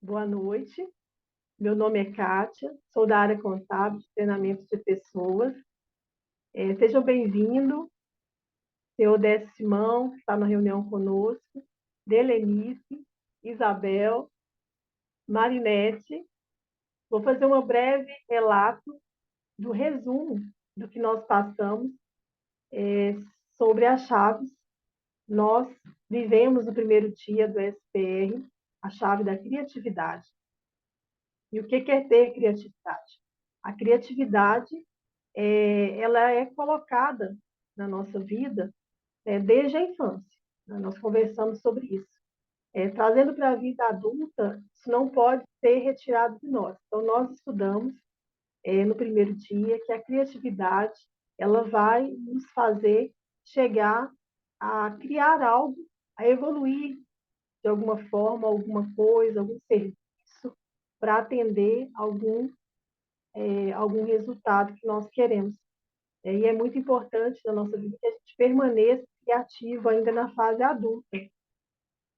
Boa noite. Meu nome é Kátia, sou da área contábil de treinamento de pessoas. Sejam bem-vindos, senhor Décio Simão, que está na reunião conosco, Delenice, Isabel, Marinete. Vou fazer um breve relato do resumo do que nós passamos sobre as chaves. Nós vivemos no primeiro dia do SPR, a chave da criatividade. E o que é ter criatividade? A criatividade ela é colocada na nossa vida desde a infância. Né? Nós conversamos sobre isso. Trazendo para a vida adulta, isso não pode ser retirado de nós. Então, nós estudamos no primeiro dia que a criatividade ela vai nos fazer chegar a criar algo, a evoluir de alguma forma, alguma coisa, algum serviço, para atender algum resultado que nós queremos. E é muito importante na nossa vida que a gente permaneça criativo ainda na fase adulta.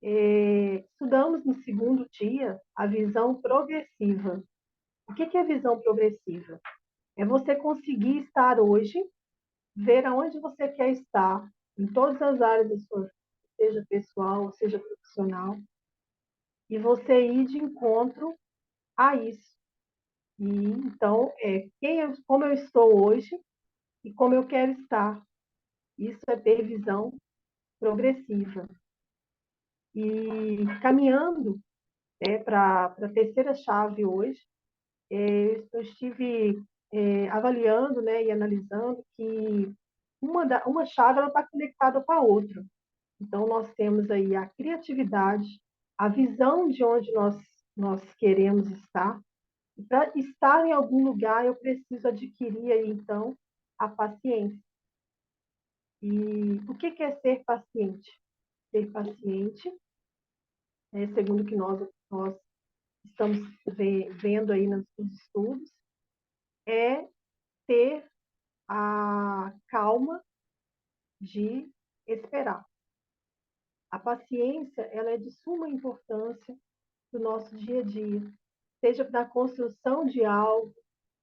Estudamos no segundo dia a visão progressiva. O que é a visão progressiva? É você conseguir estar hoje, ver aonde você quer estar, em todas as áreas da sua vida, seja pessoal, seja profissional, e você ir de encontro a isso. E então, como eu estou hoje e como eu quero estar. Isso é ter visão progressiva. E caminhando para a terceira chave hoje, eu estive avaliando e analisando que uma chave está conectada com a outra. Então, nós temos aí a criatividade, a visão de onde nós queremos estar. E para estar em algum lugar, eu preciso adquirir aí, então, a paciência. E o que é ser paciente? Ser paciente, segundo o que nós estamos vendo aí nos estudos, é ter a calma de esperar. A paciência ela é de suma importância no nosso dia a dia, seja na construção de algo,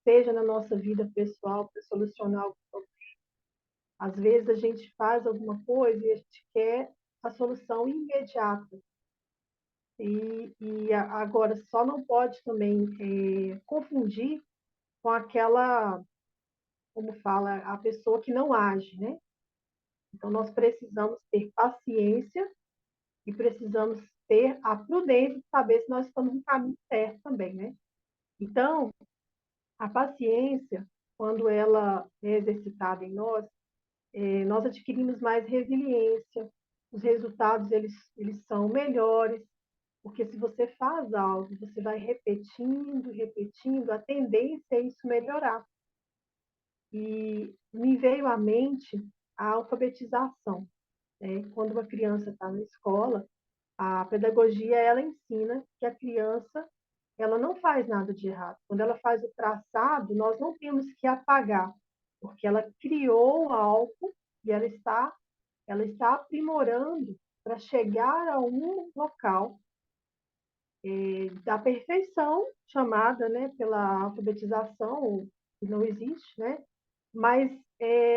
seja na nossa vida pessoal, para solucionar algo. Às vezes a gente faz alguma coisa e a gente quer a solução imediata. E agora só não pode também confundir com aquela, como fala, a pessoa que não age, né? Então, nós precisamos ter paciência e precisamos ter a prudência de saber se nós estamos no caminho certo também, né? Então, a paciência, quando ela é exercitada em nós, nós adquirimos mais resiliência, os resultados eles são melhores, porque se você faz algo, você vai repetindo, repetindo, a tendência é isso melhorar. E me veio à mente a alfabetização. Quando uma criança está na escola, a pedagogia ela ensina que a criança ela não faz nada de errado. Quando ela faz o traçado, nós não temos que apagar, porque ela criou algo e ela está aprimorando para chegar a um local da perfeição, chamada pela alfabetização, que não existe, né? Mas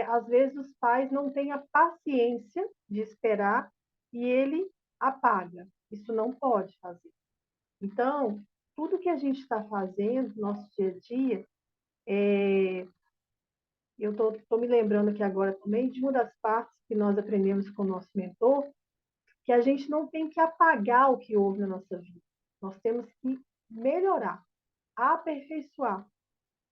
às vezes os pais não têm a paciência de esperar e ele apaga. Isso não pode fazer. Então, tudo que a gente está fazendo no nosso dia a dia, eu estou me lembrando aqui agora também de uma das partes que nós aprendemos com o nosso mentor, que a gente não tem que apagar o que houve na nossa vida. Nós temos que melhorar, aperfeiçoar.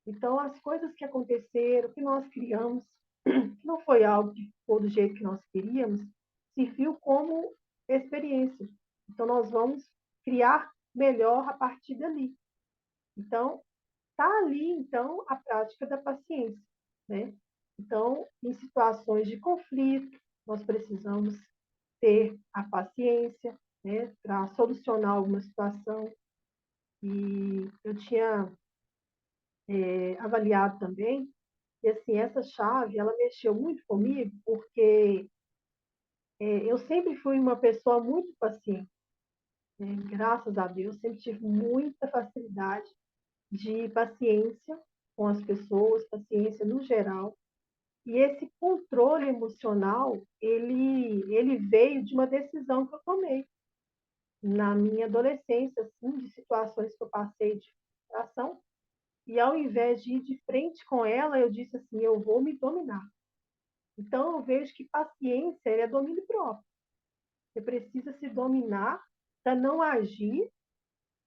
Então, as coisas que aconteceram, que nós criamos, que não foi algo que ficou do jeito que nós queríamos, serviu como experiência. Então, nós vamos criar melhor a partir dali. Então, está ali, então, a prática da paciência, né? Então, em situações de conflito, nós precisamos ter a paciência, né, para solucionar alguma situação. E eu tinha avaliado também, e assim, essa chave, ela mexeu muito comigo, porque eu sempre fui uma pessoa muito paciente. Graças a Deus, sempre tive muita facilidade de paciência com as pessoas, paciência no geral. E esse controle emocional, ele veio de uma decisão que eu tomei na minha adolescência, assim, de situações que eu passei de frustração. E ao invés de ir de frente com ela, eu disse assim, eu vou me dominar. Então eu vejo que paciência é domínio próprio. Você precisa se dominar para não agir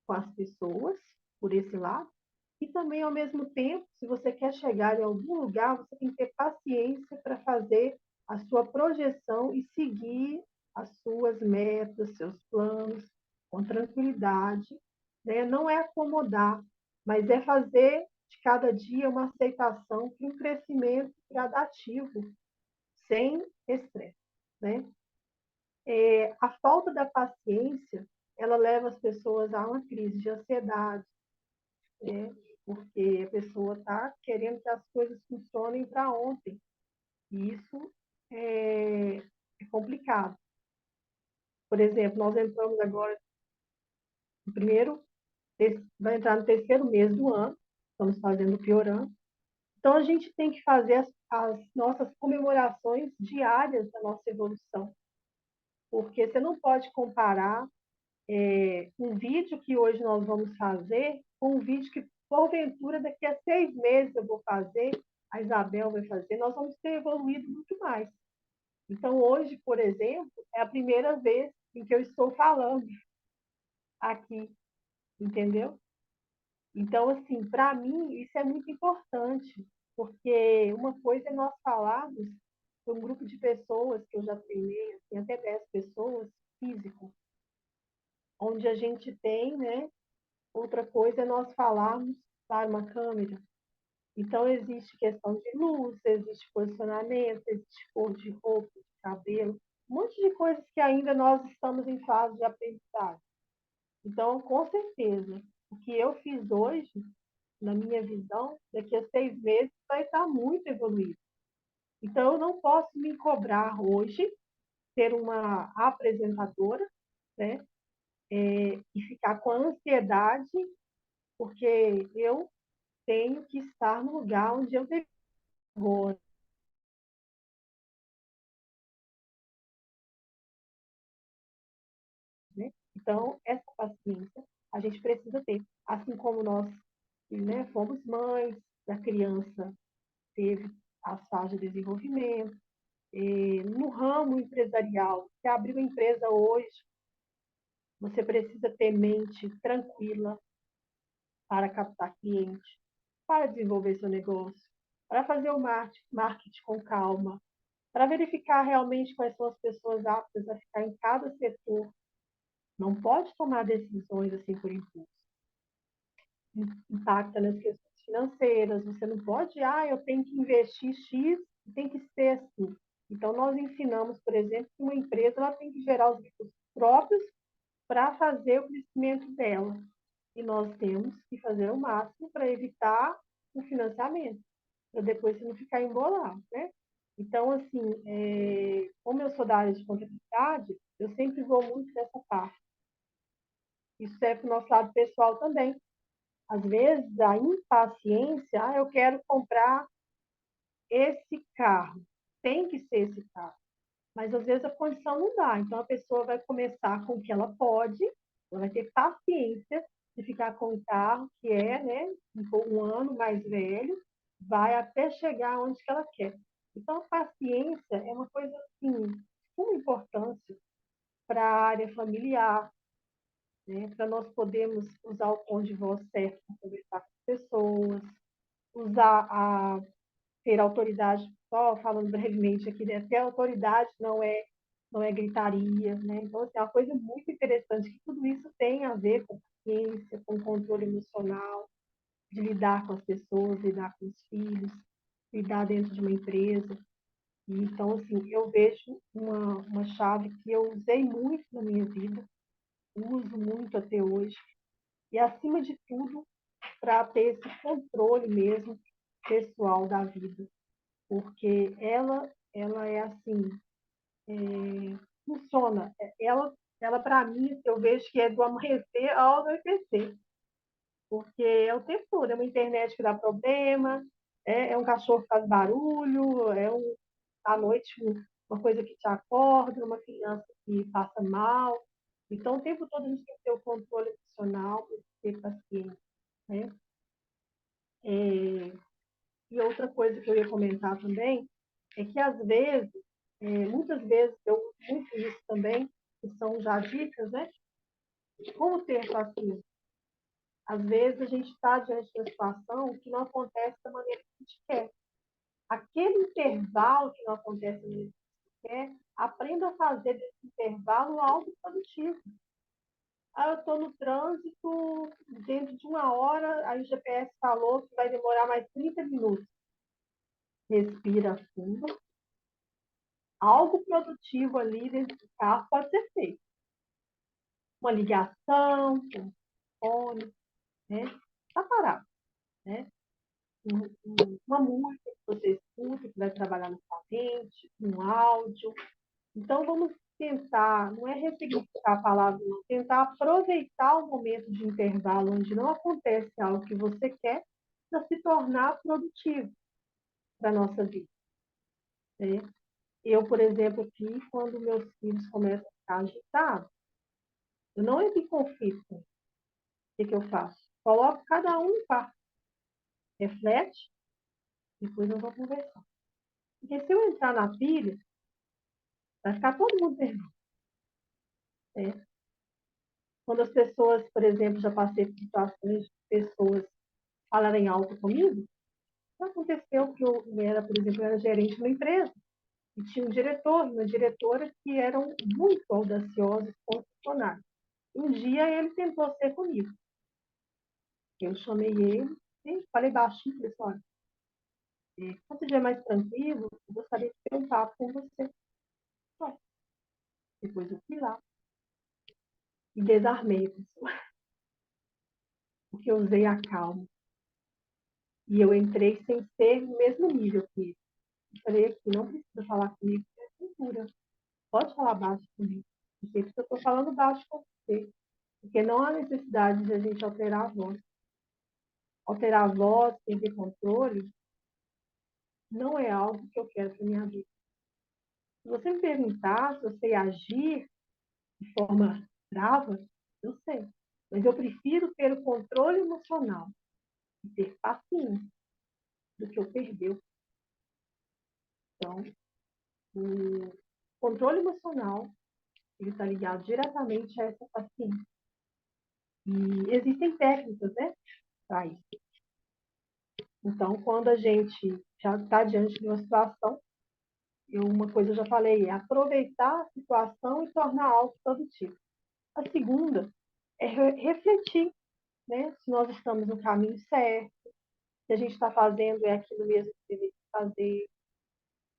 com as pessoas por esse lado. E também, ao mesmo tempo, se você quer chegar em algum lugar, você tem que ter paciência para fazer a sua projeção e seguir as suas metas, seus planos, com tranquilidade. Né? Não é acomodar, mas é fazer de cada dia uma aceitação para um crescimento gradativo, sem estresse. Né? A falta da paciência, ela leva as pessoas a uma crise de ansiedade, né? Porque a pessoa está querendo que as coisas funcionem para ontem. E isso é complicado. Por exemplo, nós entramos agora no primeiro, vai entrar no terceiro mês do ano, estamos fazendo o piorando. Então, a gente tem que fazer as nossas comemorações diárias da nossa evolução, porque você não pode comparar um vídeo que hoje nós vamos fazer com um vídeo que, porventura, daqui a 6 meses eu vou fazer, a Isabel vai fazer, nós vamos ter evoluído muito mais. Então, hoje, por exemplo, é a primeira vez em que eu estou falando aqui, entendeu? Então, assim, para mim, isso é muito importante, porque uma coisa é nós falarmos com um grupo de pessoas que eu já treinei, assim, até 10 pessoas, físico, onde a gente tem, né? Outra coisa é nós falarmos para uma câmera. Então, existe questão de luz, existe posicionamento, existe cor de roupa, de cabelo, um monte de coisas que ainda nós estamos em fase de aprendizagem. Então, com certeza, o que eu fiz hoje, na minha visão, daqui a 6 meses vai estar muito evoluído. Então, eu não posso me cobrar hoje ser uma apresentadora, né? E ficar com ansiedade, porque eu tenho que estar no lugar onde eu devo. Né? Então, essa paciência a gente precisa ter. Assim como nós, né, fomos mães, a criança teve as fases de desenvolvimento. No ramo empresarial, se abrir uma empresa hoje, você precisa ter mente tranquila para captar cliente, para desenvolver seu negócio, para fazer o marketing com calma, para verificar realmente quais são as pessoas aptas a ficar em cada setor. Não pode tomar decisões assim por impulso. Impacta nas questões financeiras. Você não pode, eu tenho que investir X, tem que ser assim. Então, nós ensinamos, por exemplo, que uma empresa ela tem que gerar os recursos próprios para fazer o crescimento dela. E nós temos que fazer o máximo para evitar o financiamento, para depois você não ficar embolado, né? Então, assim, como eu sou da área de contabilidade, eu sempre vou muito nessa parte. Isso serve para o nosso lado pessoal também. Às vezes, a impaciência, eu quero comprar esse carro, tem que ser esse carro. Mas, às vezes, a condição não dá. Então, a pessoa vai começar com o que ela pode, ela vai ter paciência de ficar com um carro que é, né, um ano mais velho, vai até chegar onde que ela quer. Então, a paciência é uma coisa, assim, de suma importância para a área familiar, né, para nós podermos usar o tom de voz certo para conversar com as pessoas, usar ter autoridade, só falando brevemente aqui, né, ter autoridade não é gritaria, né? Então, assim, é uma coisa muito interessante que tudo isso tem a ver com paciência, com controle emocional, de lidar com as pessoas, lidar com os filhos, lidar dentro de uma empresa. E, então, assim, eu vejo uma chave que eu usei muito na minha vida, uso muito até hoje, e, acima de tudo, para ter esse controle mesmo pessoal da vida, porque ela é assim, funciona. Ela ela para mim, eu vejo que é do amanhecer ao anoitecer, porque é o tempo todo, é uma internet que dá problema, é um cachorro que faz barulho, à noite uma coisa que te acorda, uma criança que passa mal. Então, o tempo todo a gente tem que ter o controle emocional, ter paciência, né? É, e outra coisa que eu ia comentar também é que, às vezes, muitas vezes, eu uso muito isso também, que são já dicas, né? Como ter paciência. Às vezes, a gente está diante de uma situação que não acontece da maneira que a gente quer. Aquele intervalo que não acontece da maneira que a gente quer, aprenda a fazer desse intervalo algo produtivo. Eu estou no trânsito, dentro de uma hora, aí o GPS falou que vai demorar mais 30 minutos. Respira fundo. Algo produtivo ali dentro do carro pode ser feito. Uma ligação, um fone, né? Está parado, né? Uma música que você escuta, que vai trabalhar na sua mente, um áudio. Então, vamos tentar, não é ressignificar a palavra, não, tentar aproveitar o momento de intervalo onde não acontece algo que você quer para se tornar produtivo para a nossa vida. Né? Eu, por exemplo, aqui, quando meus filhos começam a ficar agitados, eu não entro em conflito. O que eu faço? Coloco cada um no quarto, reflete, depois eu vou conversar. Porque se eu entrar na pilha, vai ficar todo mundo nervoso. Né? Quando as pessoas, por exemplo, já passei por situações de pessoas falarem alto comigo, já aconteceu que eu era, por exemplo, eu era gerente de uma empresa e tinha um diretor e uma diretora que eram muito audaciosos com o funcionário. Um dia ele tentou ser comigo. Eu chamei ele e falei baixinho, falei assim, olha, quando você estiver mais tranquilo, eu gostaria de ter um papo com você. Bom, depois eu fui lá e desarmei a pessoa, porque eu usei a calma. E eu entrei sem ser no mesmo nível que ele. Eu falei aqui, não precisa falar comigo, é cultura. Pode falar baixo comigo. Não sei porque eu estou falando baixo com você. Porque não há necessidade de a gente alterar a voz. Alterar a voz, sem ter controle, não é algo que eu quero para minha vida. Se você me perguntar se eu sei agir de forma brava, eu sei. Mas eu prefiro ter o controle emocional e ter paciência do que eu perder. Então, o controle emocional ele está ligado diretamente a essa paciência. E existem técnicas, né, para isso. Então, quando a gente já está diante de uma situação, uma coisa eu já falei, é aproveitar a situação e tornar algo produtivo. A segunda é refletir, né, se nós estamos no caminho certo, se a gente está fazendo é aquilo mesmo que deveria fazer.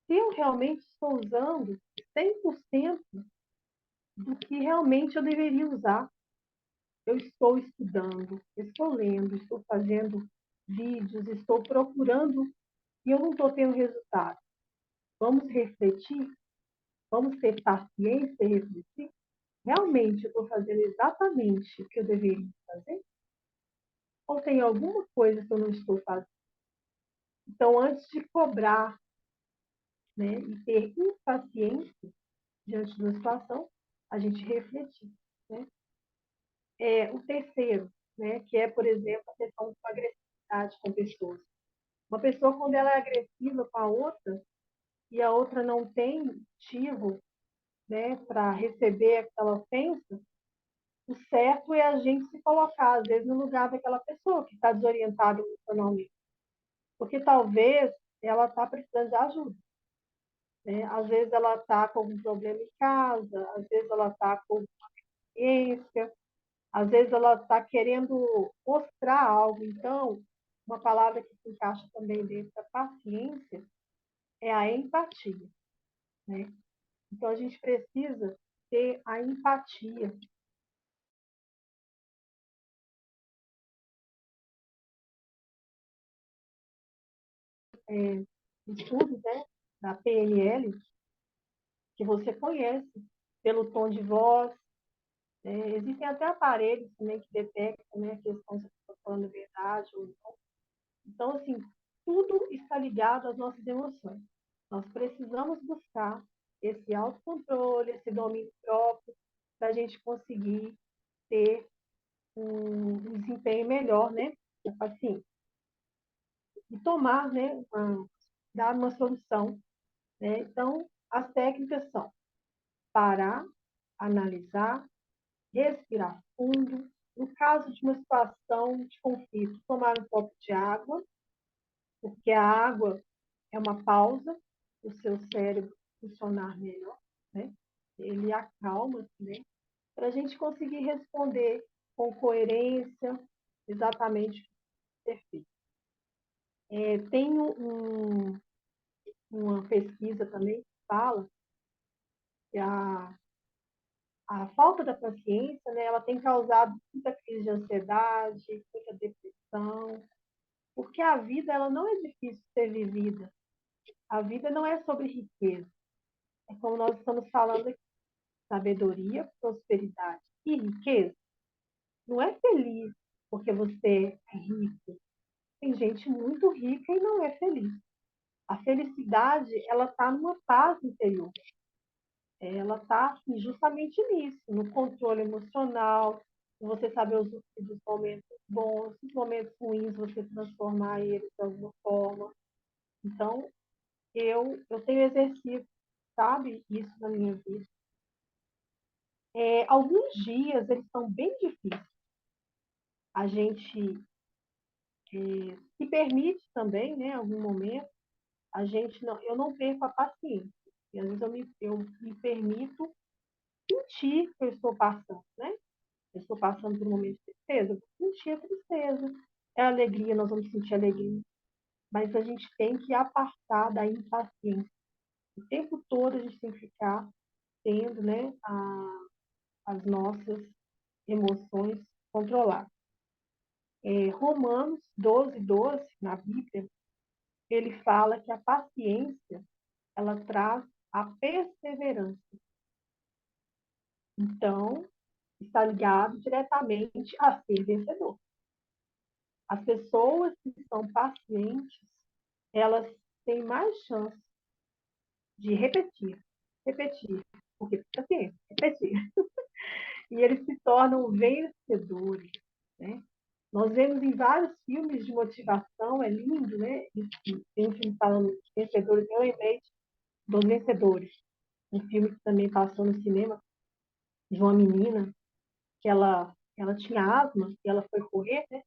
Se eu realmente estou usando 100% do que realmente eu deveria usar, eu estou estudando, estou lendo, estou fazendo vídeos, estou procurando e eu não estou tendo resultado. Vamos refletir, vamos ter paciência e refletir. Realmente eu estou fazendo exatamente o que eu deveria fazer? Ou tem alguma coisa que eu não estou fazendo? Então, antes de cobrar, né, e ter impaciência diante de uma situação, a gente refletir. Né? O terceiro, né, que é, por exemplo, a questão da agressividade com pessoas. Uma pessoa, quando ela é agressiva com a outra, e a outra não tem motivo, né, para receber aquela ofensa, o certo é a gente se colocar, às vezes, no lugar daquela pessoa que está desorientada emocionalmente. Porque talvez ela está precisando de ajuda. Né? Às vezes ela está com algum problema em casa, às vezes ela está com uma ciência, às vezes ela está querendo mostrar algo. Então, uma palavra que se encaixa também dentro da paciência é a empatia. Né? Então, a gente precisa ter a empatia. Estudos, né, da PNL, que você conhece, pelo tom de voz, Existem até aparelhos também que detectam, né, a questão se está falando verdade ou não. Então, assim, tudo está ligado às nossas emoções. Nós precisamos buscar esse autocontrole, esse domínio próprio, para a gente conseguir ter um desempenho melhor, né, do paciente. E tomar, né, dar uma solução, né? Então, as técnicas são parar, analisar, respirar fundo. No caso de uma situação de conflito, tomar um copo de água, porque a água é uma pausa para o seu cérebro funcionar melhor, né? Ele acalma também, para a gente conseguir responder com coerência exatamente o que ser feito. Tem uma pesquisa também que fala que a falta da paciência, né, ela tem causado muita crise de ansiedade, muita depressão, porque a vida ela não é difícil de ser vivida. A vida não é sobre riqueza. É como nós estamos falando aqui, sabedoria, prosperidade e riqueza. Não é feliz porque você é rico. Tem gente muito rica e não é feliz. A felicidade, ela está numa paz interior. Ela está assim, justamente nisso, no controle emocional, você saber usufruir dos momentos bons, os momentos ruins, você transformar eles de alguma forma. Então, eu tenho exercido, sabe, isso na minha vida. Alguns dias, eles são bem difíceis. A gente se permite também, né, em algum momento, eu não perco a paciência. E às vezes eu me permito sentir que eu estou passando, né? Eu estou passando por um momento de tristeza, eu vou sentir a tristeza. É alegria, nós vamos sentir alegria. Mas a gente tem que apartar da impaciência. O tempo todo a gente tem que ficar tendo, né, as nossas emoções controladas. Romanos 12:12, na Bíblia, ele fala que a paciência, ela traz a perseverança. Então, está ligado diretamente a ser vencedor. As pessoas que são pacientes, elas têm mais chance de repetir, porque paciência, repetir. E eles se tornam vencedores, né? Nós vemos em vários filmes de motivação, é lindo, né? Tem um filme falando de vencedores, eu lembrei dos Vencedores, um filme que também passou no cinema, de uma menina que ela tinha asma e ela foi correr, né?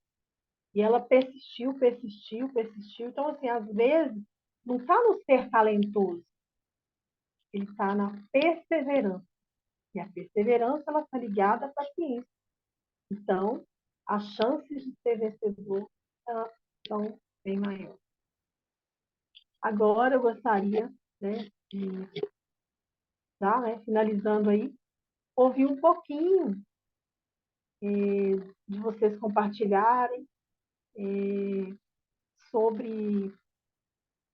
E ela persistiu, persistiu, persistiu. Então, assim, às vezes, não está no ser talentoso, ele está na perseverança. E a perseverança, ela está ligada à paciência. Então, as chances de ser vencedor são bem maiores. Agora, eu gostaria, né, de, tá, né, finalizando aí, ouvir um pouquinho de vocês compartilharem sobre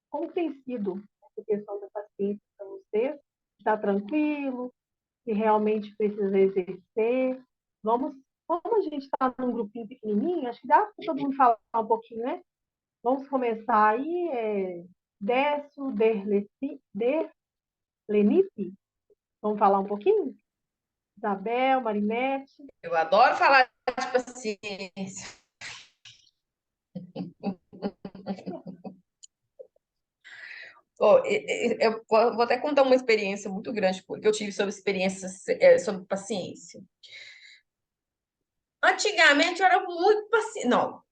como tem sido essa questão da paciência para vocês. Está tranquilo? Se realmente precisa exercer? Como a gente está num grupinho pequenininho, acho que dá para todo mundo falar um pouquinho, né? Vamos começar aí, Décio, Lenice, vamos falar um pouquinho? Isabel, Marinete. Eu adoro falar de paciência. Oh, eu vou até contar uma experiência muito grande que eu tive sobre experiências sobre paciência. Antigamente eu era muito paciente. Não,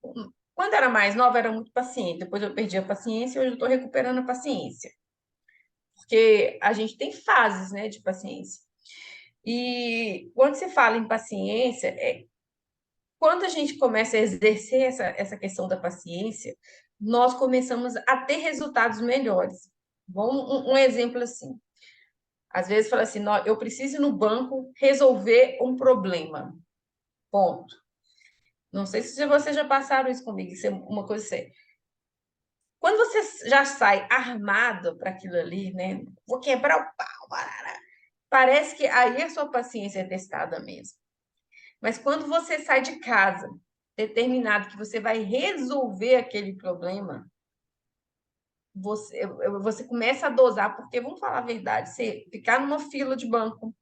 quando era mais nova, eu era muito paciente. Depois eu perdi a paciência e hoje eu estou recuperando a paciência. Porque a gente tem fases, né, de paciência. E quando se fala em paciência, quando a gente começa a exercer essa questão da paciência, nós começamos a ter resultados melhores. Um exemplo assim. Às vezes fala assim, eu preciso ir no banco resolver um problema. Ponto. Não sei se vocês já passaram isso comigo, isso é uma coisa séria. Quando você já sai armado para aquilo ali, né? Vou quebrar o pau, barará, parece que aí a sua paciência é testada mesmo. Mas quando você sai de casa, determinado que você vai resolver aquele problema, você começa a dosar, porque vamos falar a verdade, você ficar numa fila de banco,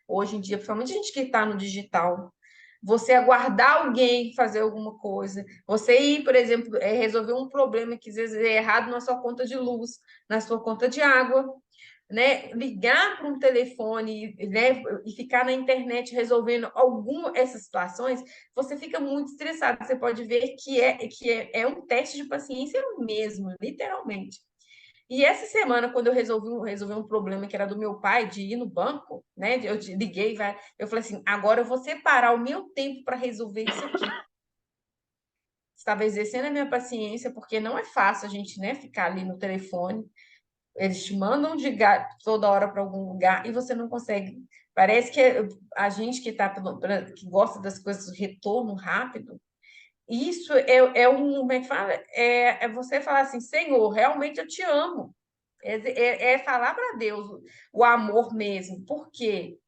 hoje em dia, principalmente a gente que está no digital, você aguardar alguém fazer alguma coisa, você ir, por exemplo, resolver um problema que às vezes é errado na sua conta de luz, na sua conta de água, né? Ligar para um telefone, né? E ficar na internet resolvendo alguma dessas situações, você fica muito estressado. Você pode ver que é um teste de paciência mesmo, literalmente. E essa semana, quando eu resolvi um problema que era do meu pai, de ir no banco, né? Eu liguei, eu falei assim: agora eu vou separar o meu tempo para resolver isso aqui. Estava exercendo a minha paciência, porque não é fácil a gente, né, ficar ali no telefone. Eles te mandam ligar toda hora para algum lugar e você não consegue. Parece que a gente que gosta das coisas retorno rápido, isso como é que fala? É você falar assim, Senhor, realmente eu te amo. É falar para Deus o amor mesmo. Por quê?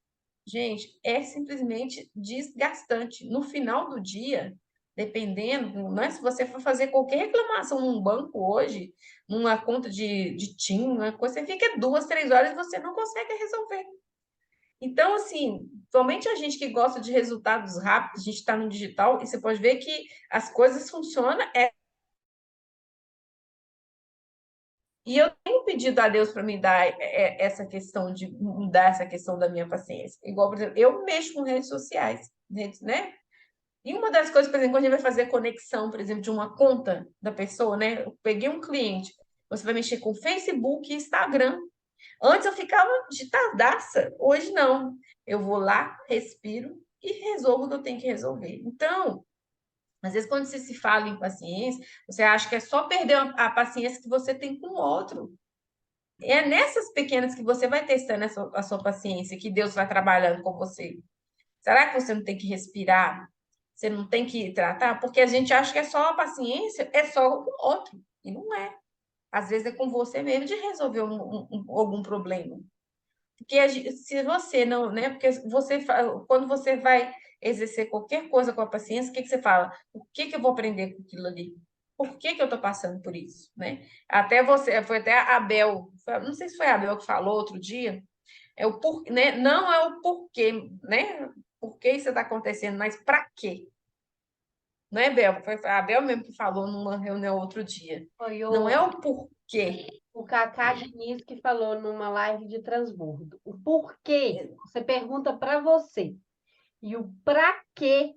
Gente, é simplesmente desgastante. No final do dia, dependendo, né, se você for fazer qualquer reclamação num banco hoje, numa conta de TIM, uma coisa, você fica 2, 3 horas e você não consegue resolver. Então, assim, somente a gente que gosta de resultados rápidos, a gente está no digital, e você pode ver que as coisas funcionam. E eu tenho pedido a Deus para me dar essa questão de mudar essa questão da minha paciência. Igual, por exemplo, eu mexo com redes sociais, né? E uma das coisas, por exemplo, quando a gente vai fazer conexão, por exemplo, de uma conta da pessoa, né? Eu peguei um cliente, você vai mexer com Facebook e Instagram. Antes eu ficava agitadaça, hoje não. Eu vou lá, respiro e resolvo o que eu tenho que resolver. Então, às vezes, quando você se fala em paciência, você acha que é só perder a paciência que você tem com o outro. É nessas pequenas que você vai testando a sua paciência, que Deus vai trabalhando com você. Será que você não tem que respirar? Você não tem que tratar? Porque a gente acha que é só a paciência, é só com o outro. E não é. Às vezes é com você mesmo de resolver algum problema. Porque se você não, né? Porque quando você vai exercer qualquer coisa com a paciência, o que você fala? O que eu vou aprender com aquilo ali? Por que eu estou passando por isso, né? Até você, foi até a Abel, não sei se foi a Abel que falou outro dia, né? Não é o porquê, né? Por que isso está acontecendo, mas para quê? Não é, Bel? Foi a Bel mesmo que falou numa reunião outro dia. Foi Não é o porquê. o Cacá Diniz que falou numa live de transbordo. O porquê você pergunta para você. E o para quê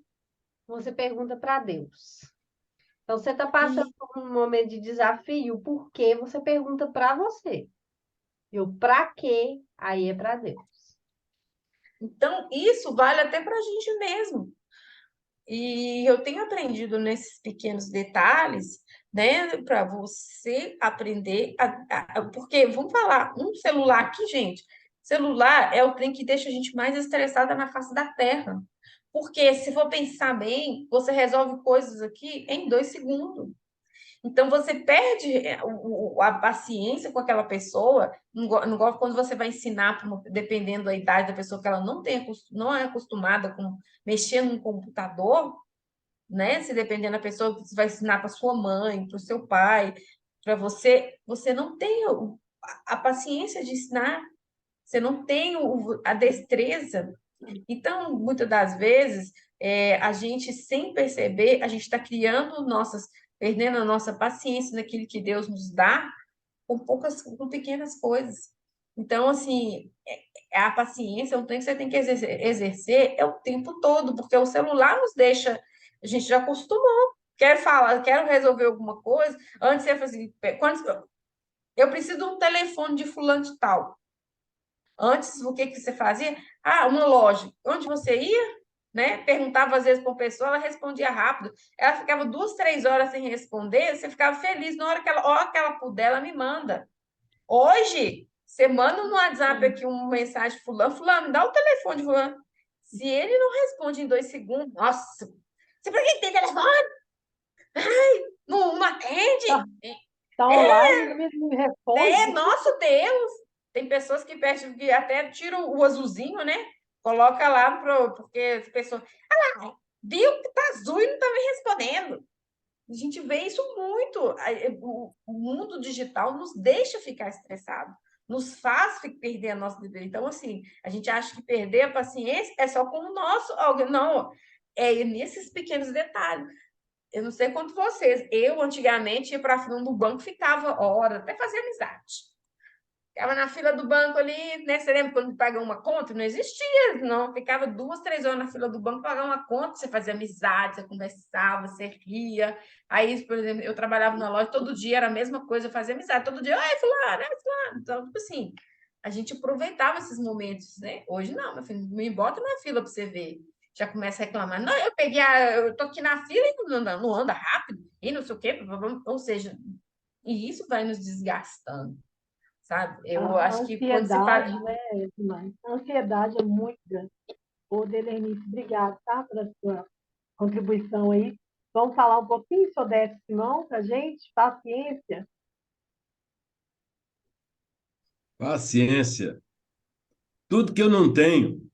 você pergunta para Deus. Então, você está passando por um momento de desafio, o porquê você pergunta para você. E o para quê, aí é para Deus. Então, isso vale até para a gente mesmo. E eu tenho aprendido nesses pequenos detalhes, né, para você aprender porque vamos falar, um celular aqui, gente, celular é o trem que deixa a gente mais estressada na face da Terra. Porque se for pensar bem, você resolve coisas aqui em 2 segundos. Então você perde a paciência com aquela pessoa, não gosto quando você vai ensinar, dependendo da idade da pessoa, que ela não é acostumada com mexer no computador, né? Se dependendo da pessoa, você vai ensinar para sua mãe, para o seu pai, para você não tem a paciência de ensinar, você não tem a destreza. Então, muitas das vezes, a gente, sem perceber, a gente está perdendo a nossa paciência naquilo que Deus nos dá com pequenas coisas. Então, assim, a paciência é um trem que você tem que exercer é o tempo todo, porque o celular nos deixa, a gente já acostumou. Quero falar, quero resolver alguma coisa. Antes você fazia assim, eu preciso de um telefone de fulano de tal. Antes, o que você fazia? Ah, uma loja. Onde você ia, né? Perguntava às vezes para uma pessoa, ela respondia rápido. Ela ficava 2, 3 horas sem responder, você ficava feliz. Na hora que ela puder, ela me manda. Hoje, você manda no WhatsApp aqui uma mensagem, fulano, me dá o telefone de fulano. Se ele não responde em 2 segundos, nossa, você para que tem telefone? Não atende? Tá online, me responde. Nosso Deus! Tem pessoas que até tiram o azulzinho, né? Coloca lá, porque as pessoas... Ah lá, viu que tá azul e não tá me respondendo. A gente vê isso muito. O mundo digital nos deixa ficar estressado, nos faz perder a nossa vida. Então, assim, a gente acha que perder a paciência é só com o nosso... Não, é nesses pequenos detalhes. Eu não sei quanto vocês. Eu, antigamente, ia para a fila do banco, ficava horas, até fazer amizade. Ficava na fila do banco ali, né? Você lembra quando paga uma conta? Não existia, não. Ficava 2, 3 horas na fila do banco para pagar uma conta, você fazia amizade, você conversava, você ria. Aí, por exemplo, eu trabalhava na loja, todo dia era a mesma coisa, eu fazia amizade. Todo dia, ai, fulano, ai, fulano. Então, tipo assim, a gente aproveitava esses momentos, né? Hoje não, meu filho, me bota na fila para você ver. Já começa a reclamar. Não, eu tô aqui na fila e não anda rápido, e não sei o quê. Ou seja, e isso vai nos desgastando, sabe? Eu A acho que quando você faz. ansiedade, né, Edmar? A ansiedade é muito grande. Ô, Delenice, obrigada, tá, pela sua contribuição aí. Vamos falar um pouquinho sobre a Simão para a gente? Paciência. Paciência. Tudo que eu não tenho.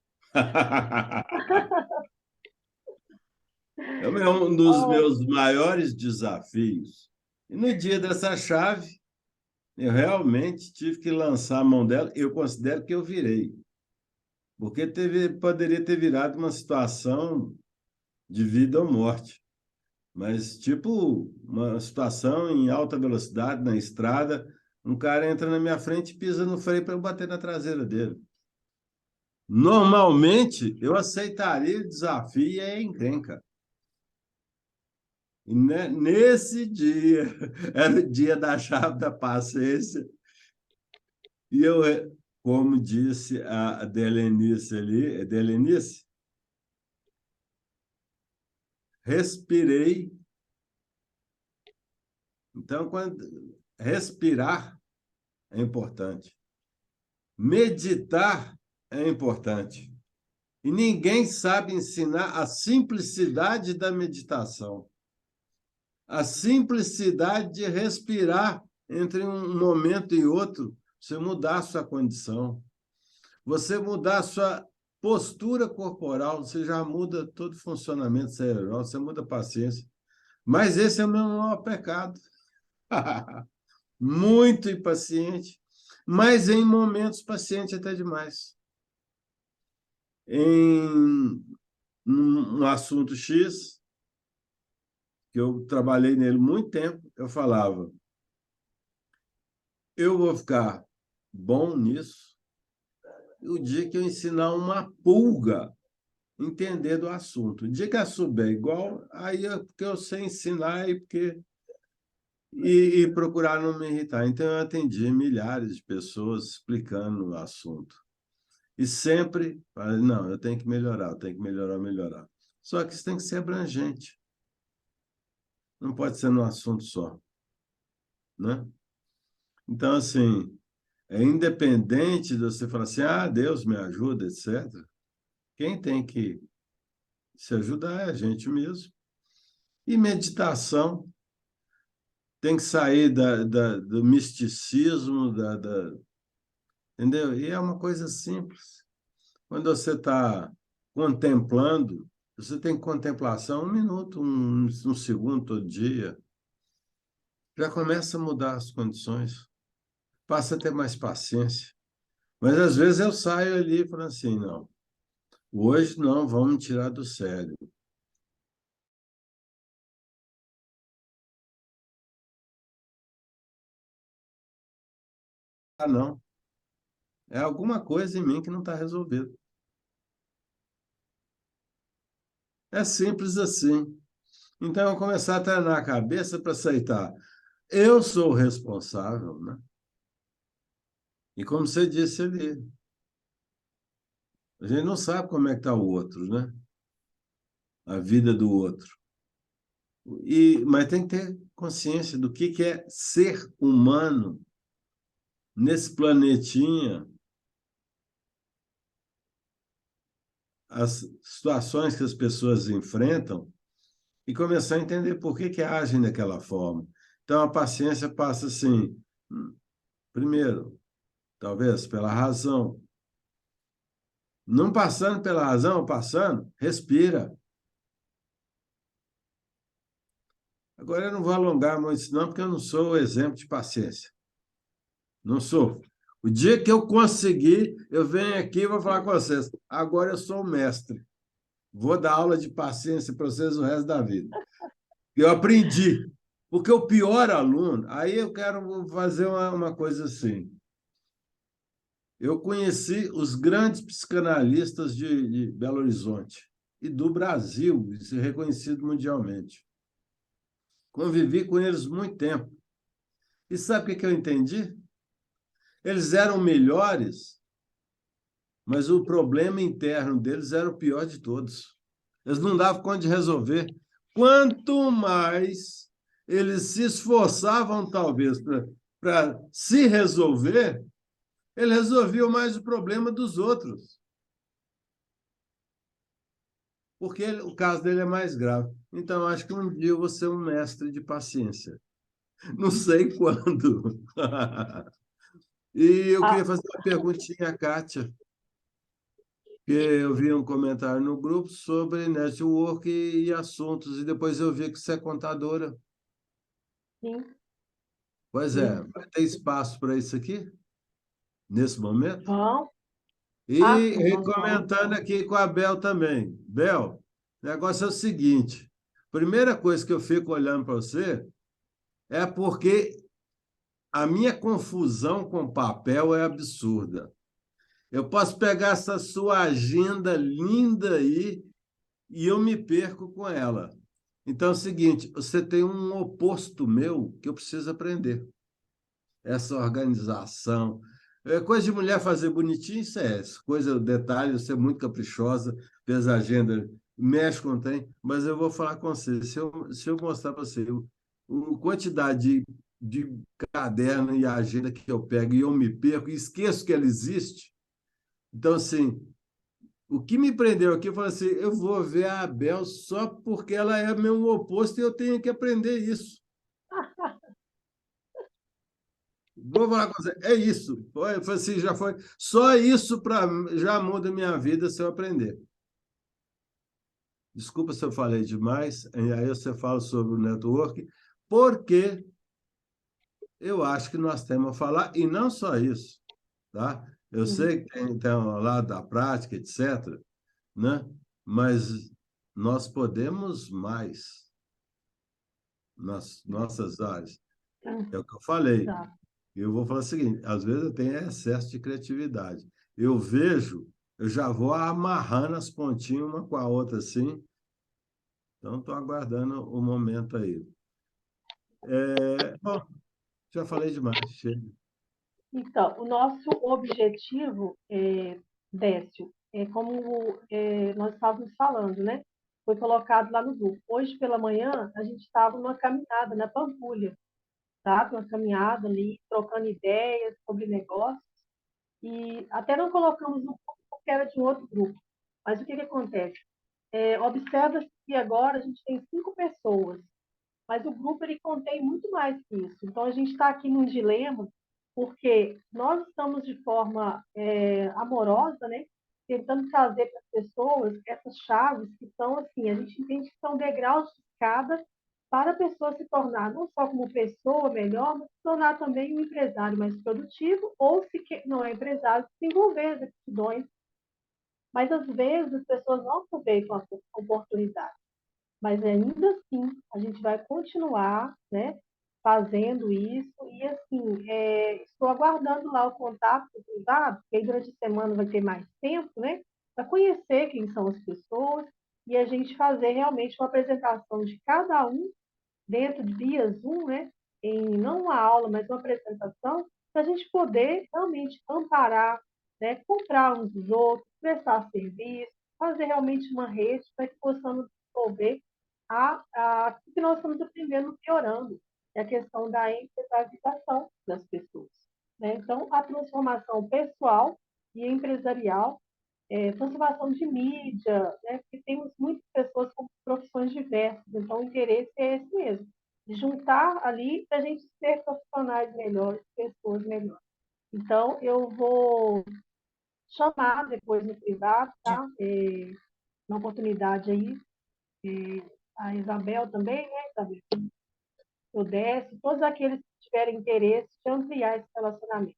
É um dos Oh, meus maiores desafios. E no dia dessa chave, eu realmente tive que lançar a mão dela. Eu considero que eu virei, porque poderia ter virado uma situação de vida ou morte. Mas, tipo, uma situação em alta velocidade na estrada, um cara entra na minha frente e pisa no freio para eu bater na traseira dele. Normalmente, eu aceitaria o desafio e a encrenca. E nesse dia, era o dia da chave da paciência, e eu, como disse a Delenice ali, Delenice, respirei. Então, respirar é importante. Meditar é importante. E ninguém sabe ensinar a simplicidade da meditação. A simplicidade de respirar entre um momento e outro, você mudar a sua condição, você mudar a sua postura corporal, você já muda todo o funcionamento cerebral, você muda a paciência. Mas esse é o meu maior pecado. Muito impaciente, mas em momentos paciente até demais. Em um assunto X, que eu trabalhei nele muito tempo, eu falava, eu vou ficar bom nisso o dia que eu ensinar uma pulga a entender do assunto. O dia que ela souber igual, aí é porque eu sei ensinar e procurar não me irritar. Então, eu atendi milhares de pessoas explicando o assunto. E sempre, não, eu tenho que melhorar, eu tenho que melhorar, melhorar. Só que isso tem que ser abrangente. Não pode ser num assunto só, né? Então, assim, é independente de você falar assim, ah, Deus me ajuda, etc. Quem tem que se ajudar é a gente mesmo. E meditação tem que sair do misticismo, entendeu? E é uma coisa simples. Quando você está contemplando, você tem contemplação 1 minuto, um segundo todo dia, já começa a mudar as condições, passa a ter mais paciência. Mas às vezes eu saio ali e falo assim, não, hoje não, vamos tirar do sério. Ah, não, é alguma coisa em mim que não está resolvida. É simples assim. Então, eu vou começar a treinar a cabeça para aceitar. Eu sou o responsável, né? E como você disse ali, a gente não sabe como é que está o outro, né? A vida do outro. Mas tem que ter consciência do que é ser humano nesse planetinha, as situações que as pessoas enfrentam e começar a entender por que agem daquela forma. Então, a paciência passa assim, primeiro, talvez pela razão, Não passando pela razão, passando, respira. Agora, eu não vou alongar muito isso, não, porque eu não sou o exemplo de paciência. Não sou. O dia que eu conseguir, eu venho aqui e vou falar com vocês. Agora eu sou o mestre. Vou dar aula de paciência para vocês o resto da vida. Eu aprendi. Porque o pior aluno, aí eu quero fazer uma coisa assim. Eu conheci os grandes psicanalistas de Belo Horizonte e do Brasil, isso é reconhecido mundialmente. Convivi com eles muito tempo. E sabe o que eu entendi? Eles eram melhores, mas o problema interno deles era o pior de todos. Eles não davam conta de resolver. Quanto mais eles se esforçavam, talvez, para se resolver, eles resolviam mais o problema dos outros, porque o caso dele é mais grave. Então, acho que um dia eu vou ser um mestre de paciência. Não sei quando. E eu queria Ah, fazer uma perguntinha à Kátia, que eu vi um comentário no grupo sobre network e assuntos, e depois eu vi que você é contadora. sim, Pois é, sim. vai ter espaço para isso aqui, nesse momento? Vão. Ah, E sim, nós vamos. comentando aqui com a Bel também. Bel, o negócio é o seguinte: primeira coisa que eu fico olhando para você é porque a minha confusão com papel é absurda. Eu posso pegar essa sua agenda linda aí e eu me perco com ela. Então é o seguinte, você tem um oposto meu que eu preciso aprender. Essa organização. É coisa de mulher fazer bonitinho, isso é coisa, detalhe, você é muito caprichosa, fez a agenda, mexe com tem, mas eu vou falar com você. Se eu mostrar para você a quantidade de caderno e agenda que eu pego e eu me perco e esqueço que ela existe, então, assim, o que me prendeu aqui, eu falei assim, eu vou ver a Abel só porque ela é meu oposto e eu tenho que aprender isso. Vou falar com você, é isso. Foi assim, já foi. Só isso já muda minha vida se eu aprender. Desculpa se eu falei demais, e aí você fala sobre o network, porque eu acho que nós temos a falar, e não só isso, tá? Eu Sim. sei que tem um lado da prática, etc., né? Mas nós podemos mais nas nossas áreas. É o que eu falei. Tá. Eu vou falar o seguinte: às vezes eu tenho excesso de criatividade. Eu vejo, eu já vou amarrando as pontinhas uma com a outra assim. Então, estou aguardando o momento aí. Bom, já falei demais. Chega. Então, o nosso objetivo, Décio, é como nós estávamos falando, né? Foi colocado lá no grupo. Hoje pela manhã, a gente estava numa caminhada na Pampulha, tá? Uma caminhada ali, trocando ideias sobre negócio. E até não colocamos no grupo porque era de um outro grupo. Mas o que acontece? Observa-se que agora a gente tem 5 pessoas, mas o grupo ele contém muito mais que isso. Então, a gente está aqui num dilema, porque nós estamos de forma amorosa, né, tentando trazer para as pessoas essas chaves que são assim, a gente entende que são degraus de escada para a pessoa se tornar não só como pessoa melhor, mas se tornar também um empresário mais produtivo, ou se não é empresário, desenvolver as aptidões. Mas às vezes as pessoas não aproveitam a oportunidade. Mas ainda assim, a gente vai continuar, né, fazendo isso. E, assim, estou aguardando lá o contato privado, porque aí durante a semana vai ter mais tempo, né, para conhecer quem são as pessoas e a gente fazer realmente uma apresentação de cada um dentro de via Zoom, né, em não uma aula, mas uma apresentação, para a gente poder realmente amparar, né, comprar uns dos outros, prestar serviço, fazer realmente uma rede para que possamos desenvolver o que nós estamos aprendendo piorando, é a questão da empresarialização das pessoas. Né? Então, a transformação pessoal e empresarial, transformação de mídia, né? Porque temos muitas pessoas com profissões diversas, então o interesse é esse mesmo, de juntar ali para a gente ser profissionais melhores, pessoas melhores. Então, eu vou chamar depois no privado, tá? Na oportunidade aí, a Isabel também, né, Isabel? O Décio, todos aqueles que tiverem interesse de ampliar esse relacionamento.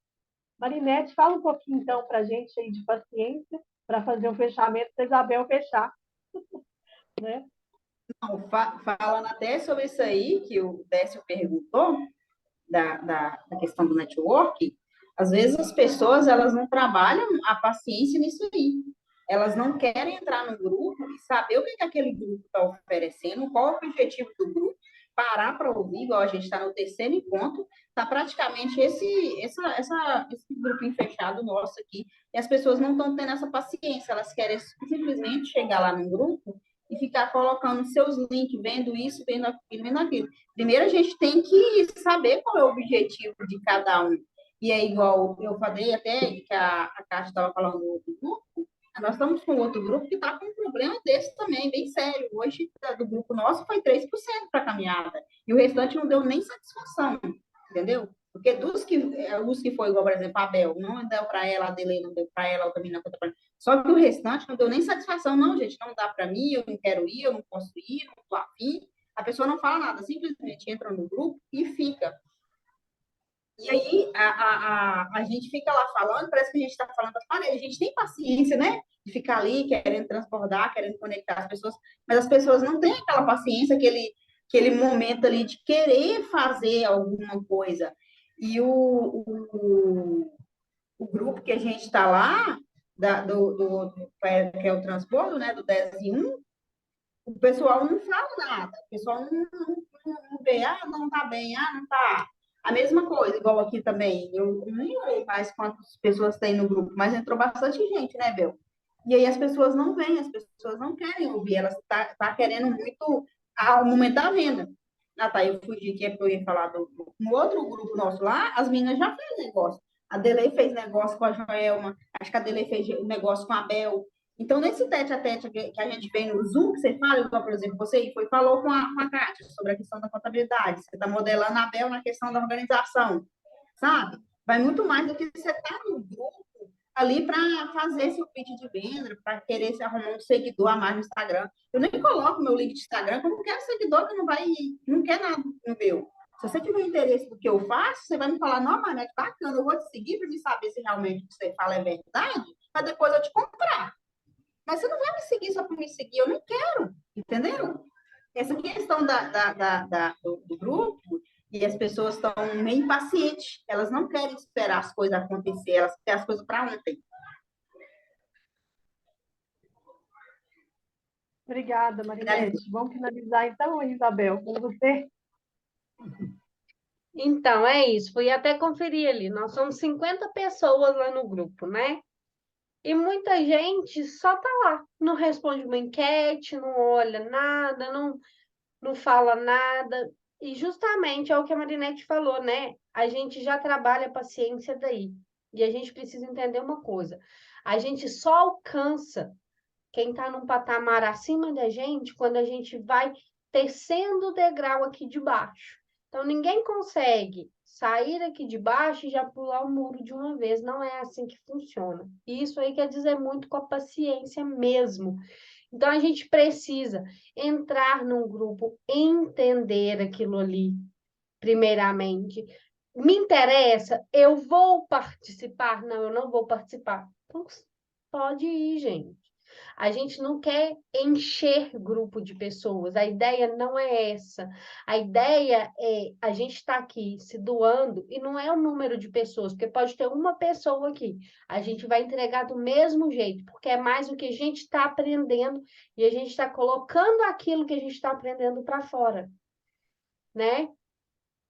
Marinete, fala um pouquinho, então, para a gente aí de paciência, para fazer um fechamento, para a Isabel fechar, né? Não, falando até sobre isso aí que o Décio perguntou, da questão do network, às vezes as pessoas elas não trabalham a paciência nisso aí. Elas não querem entrar no grupo e saber o que aquele grupo está oferecendo, qual é o objetivo do grupo, parar para ouvir, igual a gente está no terceiro encontro, está praticamente esse grupinho fechado nosso aqui, e as pessoas não estão tendo essa paciência, elas querem simplesmente chegar lá no grupo e ficar colocando seus links, vendo isso, vendo aquilo, vendo aquilo. Primeiro, a gente tem que saber qual é o objetivo de cada um. E é igual eu falei até que a Kátia estava falando do outro grupo, nós estamos com outro grupo que está com um problema desse também, bem sério. Hoje, do grupo nosso, foi 3% para a caminhada. E o restante não deu nem satisfação, entendeu? Porque os que foi igual, por exemplo, a Bel, não deu para ela, a Dele não deu para ela, o também não deu para ela. Só que o restante não deu nem satisfação, não, gente, não dá para mim, eu não quero ir, eu não posso ir, não estou afim. A pessoa não fala nada, simplesmente entra no grupo e fica. E aí a gente fica lá falando, parece que a gente está falando das paredes, a gente tem paciência, né? De ficar ali querendo transbordar, querendo conectar as pessoas, mas as pessoas não têm aquela paciência, aquele momento ali de querer fazer alguma coisa. E o grupo que a gente está lá, que é o transbordo, né? Do 10 e 1, o pessoal não fala nada, o pessoal não vê, não tá bem, não tá. A mesma coisa, igual aqui também, eu nem sei mais quantas pessoas tem no grupo, mas entrou bastante gente, né, Bel? E aí as pessoas não vêm, as pessoas não querem ouvir, elas tá querendo muito aumentar a venda. Tá, eu fugi que eu ia falar no outro grupo nosso lá, as meninas já fez negócio. A Delei fez negócio com a Joelma, acho que a Delei fez negócio com a Bel. Então, nesse tete-a-tete que a gente vem no Zoom, que você fala, igual, por exemplo, você falou com a Kátia sobre a questão da contabilidade, você está modelando a Bel na questão da organização, sabe? Vai muito mais do que você estar no grupo ali para fazer seu pitch de venda, para querer se arrumar um seguidor a mais no Instagram. Eu nem coloco meu link de Instagram, porque eu não quero seguidor que não quer nada no meu. Se você tiver interesse no que eu faço, você vai me falar, não, mas é bacana, eu vou te seguir para me saber se realmente o que você fala é verdade, para depois eu te comprar. Mas você não vai me seguir só para me seguir, eu não quero, entendeu? Essa questão do grupo, e as pessoas estão meio impacientes, elas não querem esperar as coisas acontecer, elas querem as coisas para ontem. Obrigada, Marinete. Vamos finalizar então, Isabel, com você. Então, é isso. Fui até conferir ali. Nós somos 50 pessoas lá no grupo, né? E muita gente só tá lá. Não responde uma enquete, não olha nada, não fala nada. E justamente é o que a Marinete falou, né? A gente já trabalha a paciência daí. E a gente precisa entender uma coisa. A gente só alcança quem está num patamar acima da gente quando a gente vai tecendo o degrau aqui de baixo. Então, ninguém consegue sair aqui de baixo e já pular o muro de uma vez. Não é assim que funciona. E isso aí quer dizer muito com a paciência mesmo. Então, a gente precisa entrar num grupo, entender aquilo ali, primeiramente. Me interessa? Eu vou participar? Não, eu não vou participar. Então, pode ir, gente. A gente não quer encher grupo de pessoas. A ideia não é essa. A ideia é a gente estar aqui se doando e não é o número de pessoas, porque pode ter uma pessoa aqui. A gente vai entregar do mesmo jeito, porque é mais o que a gente está aprendendo e a gente está colocando aquilo que a gente está aprendendo para fora, né?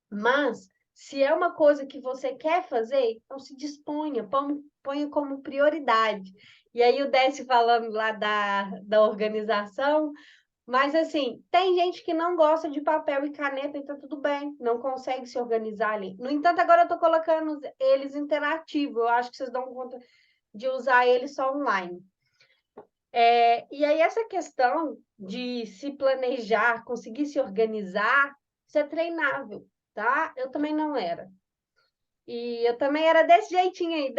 Mas se é uma coisa que você quer fazer, então se disponha, ponha como prioridade. E aí o Décio falando lá da organização, mas assim, tem gente que não gosta de papel e caneta, então tudo bem, não consegue se organizar ali. No entanto, agora eu estou colocando eles interativos, eu acho que vocês dão conta de usar eles só online. E aí essa questão de se planejar, conseguir se organizar, isso é treinável, tá? Eu também não era. E eu também era desse jeitinho aí,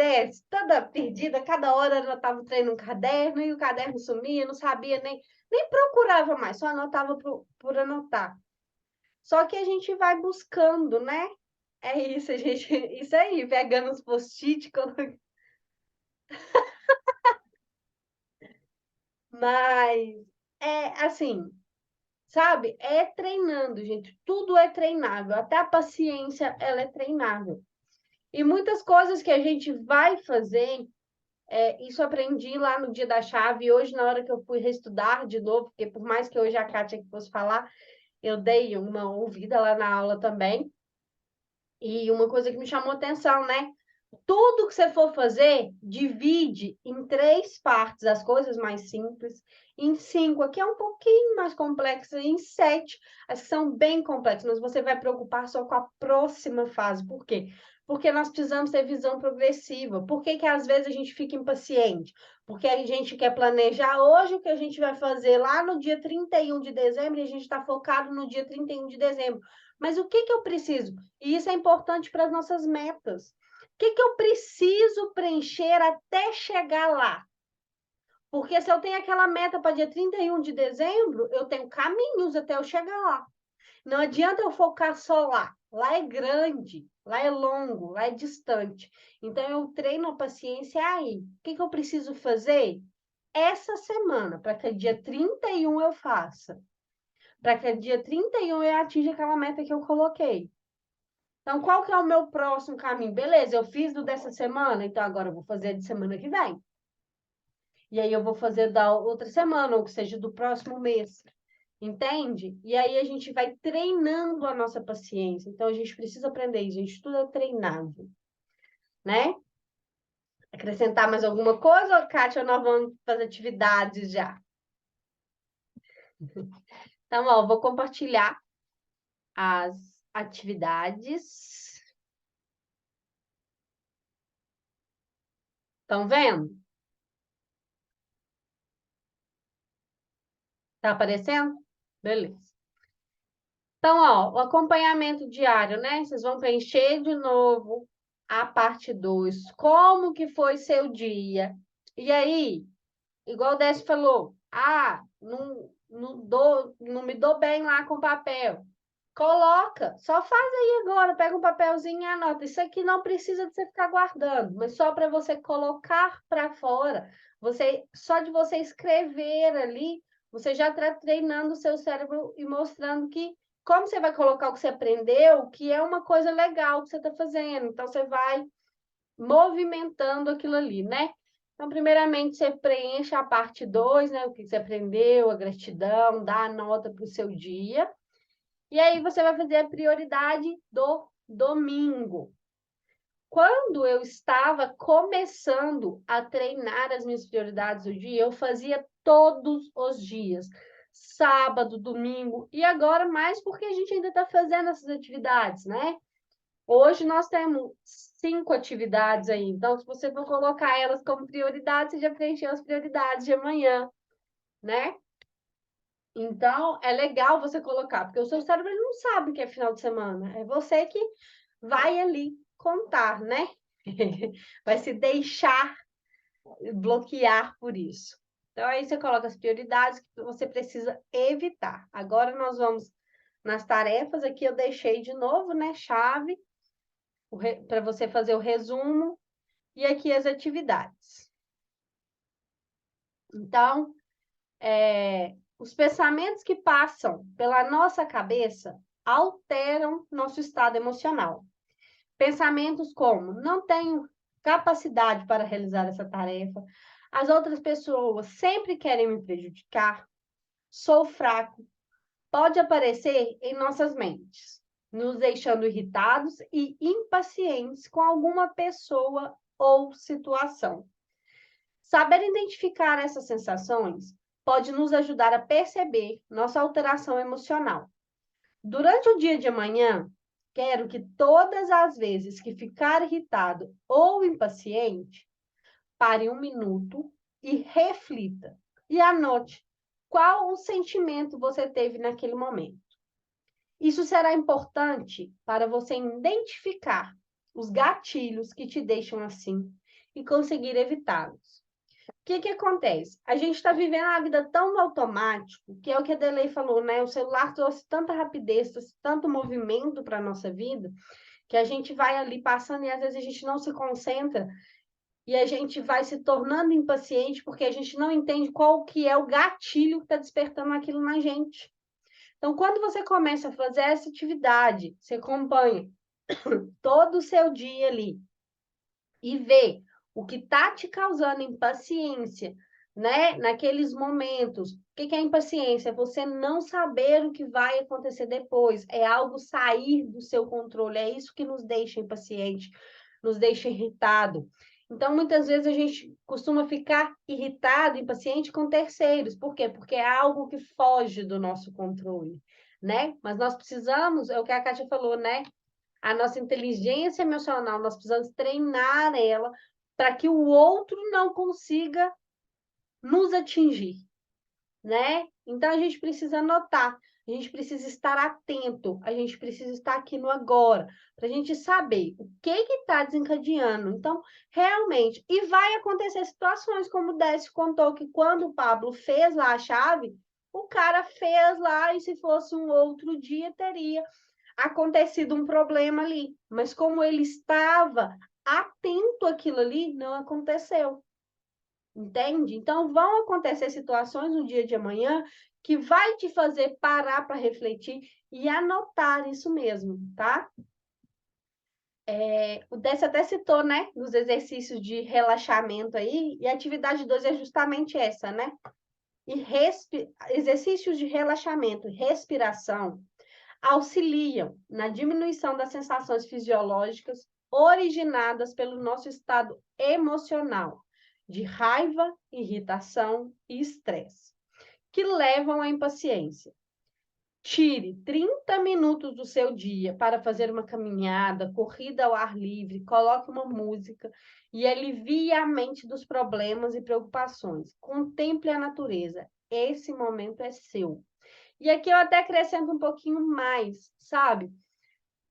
toda perdida, cada hora eu anotava o treino no caderno e o caderno sumia, não sabia nem procurava mais, só anotava por anotar. Só que a gente vai buscando, né? É isso, a gente, isso aí, pegando os post-it, mas é assim, sabe? É treinando, gente. Tudo é treinável, até a paciência, ela é treinável. E muitas coisas que a gente vai fazer, isso eu aprendi lá no dia da chave, e hoje, na hora que eu fui reestudar de novo, porque por mais que hoje a Kátia que fosse falar, eu dei uma ouvida lá na aula também. E uma coisa que me chamou a atenção, né? Tudo que você for fazer, divide em 3 partes, as coisas mais simples, em 5, aqui é um pouquinho mais complexo, em 7, as que são bem complexas, mas você vai preocupar só com a próxima fase. Por quê? Porque nós precisamos ter visão progressiva. Por que que às vezes a gente fica impaciente? Porque a gente quer planejar hoje o que a gente vai fazer lá no dia 31 de dezembro e a gente está focado no dia 31 de dezembro. Mas o que que eu preciso? E isso é importante para as nossas metas. O que que eu preciso preencher até chegar lá? Porque se eu tenho aquela meta para dia 31 de dezembro, eu tenho caminhos até eu chegar lá. Não adianta eu focar só lá. Lá é grande, lá é longo, lá é distante. Então, eu treino a paciência aí. O que que eu preciso fazer essa semana, para que dia 31 eu faça? Para que dia 31 eu atinja aquela meta que eu coloquei. Então, qual que é o meu próximo caminho? Beleza, eu fiz do dessa semana, então agora eu vou fazer de semana que vem. E aí eu vou fazer da outra semana, ou que seja do próximo mês. Entende? E aí a gente vai treinando a nossa paciência. Então, a gente precisa aprender isso, gente. Tudo é treinável, né? Acrescentar mais alguma coisa, ou, Kátia, nós vamos fazer atividades já? Então, ó, vou compartilhar as atividades. Estão vendo? Tá aparecendo? Beleza. Então, ó, o acompanhamento diário, né? Vocês vão preencher de novo a parte 2. Como que foi seu dia? E aí, igual o Décio falou, não me dou bem lá com papel. Coloca, só faz aí agora, pega um papelzinho e anota. Isso aqui não precisa de você ficar guardando, mas só para você colocar para fora. Só de você escrever ali, você já está treinando o seu cérebro e mostrando que, como você vai colocar o que você aprendeu, que é uma coisa legal que você está fazendo. Então, você vai movimentando aquilo ali, né? Então, primeiramente, você preenche a parte 2, né? O que você aprendeu, a gratidão, dá a nota para o seu dia. E aí você vai fazer a prioridade do domingo. Quando eu estava começando a treinar as minhas prioridades do dia, eu fazia todos os dias, sábado, domingo, e agora mais porque a gente ainda está fazendo essas atividades, né? Hoje nós temos 5 atividades aí, então se você for colocar elas como prioridade, você já preencheu as prioridades de amanhã, né? Então, é legal você colocar, porque o seu cérebro ele não sabe que é final de semana. É você que vai ali contar, né? Vai se deixar bloquear por isso. Então, aí você coloca as prioridades que você precisa evitar. Agora, nós vamos nas tarefas. Aqui eu deixei de novo, né? Chave, para você fazer o resumo. E aqui as atividades. Então, os pensamentos que passam pela nossa cabeça alteram nosso estado emocional. Pensamentos como: não tenho capacidade para realizar essa tarefa, as outras pessoas sempre querem me prejudicar, sou fraco, pode aparecer em nossas mentes, nos deixando irritados e impacientes com alguma pessoa ou situação. Saber identificar essas sensações pode nos ajudar a perceber nossa alteração emocional. Durante o dia de amanhã, quero que todas as vezes que ficar irritado ou impaciente, pare 1 minuto e reflita. E anote qual o sentimento você teve naquele momento. Isso será importante para você identificar os gatilhos que te deixam assim e conseguir evitá-los. O que acontece? A gente está vivendo a vida tão no automático, que é o que a Delei falou, né? O celular trouxe tanta rapidez, trouxe tanto movimento para a nossa vida, que a gente vai ali passando e às vezes a gente não se concentra e a gente vai se tornando impaciente porque a gente não entende qual que é o gatilho que está despertando aquilo na gente. Então, quando você começa a fazer essa atividade, você acompanha todo o seu dia ali e vê o que está te causando impaciência, né? Naqueles momentos. O que é impaciência? É você não saber o que vai acontecer depois. É algo sair do seu controle. É isso que nos deixa impaciente, nos deixa irritado. Então, muitas vezes a gente costuma ficar irritado, impaciente com terceiros. Por quê? Porque é algo que foge do nosso controle, né? Mas nós precisamos, é o que a Kátia falou, né? A nossa inteligência emocional, nós precisamos treinar ela para que o outro não consiga nos atingir, né? Então, a gente precisa notar, a gente precisa estar atento, a gente precisa estar aqui no agora, para a gente saber o que está desencadeando. Então, realmente, e vai acontecer situações como o Décio contou, que quando o Pablo fez lá a chave, o cara fez lá, e se fosse um outro dia, teria acontecido um problema ali. Mas como ele estava atento àquilo ali, não aconteceu. Entende? Então, vão acontecer situações no dia de amanhã que vai te fazer parar para refletir e anotar isso mesmo, tá? O Décio até citou, né, nos exercícios de relaxamento aí, e a atividade 2 é justamente essa, né? E exercícios de relaxamento e respiração auxiliam na diminuição das sensações fisiológicas originadas pelo nosso estado emocional, de raiva, irritação e estresse, que levam à impaciência. Tire 30 minutos do seu dia para fazer uma caminhada, corrida ao ar livre, coloque uma música e alivie a mente dos problemas e preocupações. Contemple a natureza. Esse momento é seu. E aqui eu até acrescento um pouquinho mais, sabe?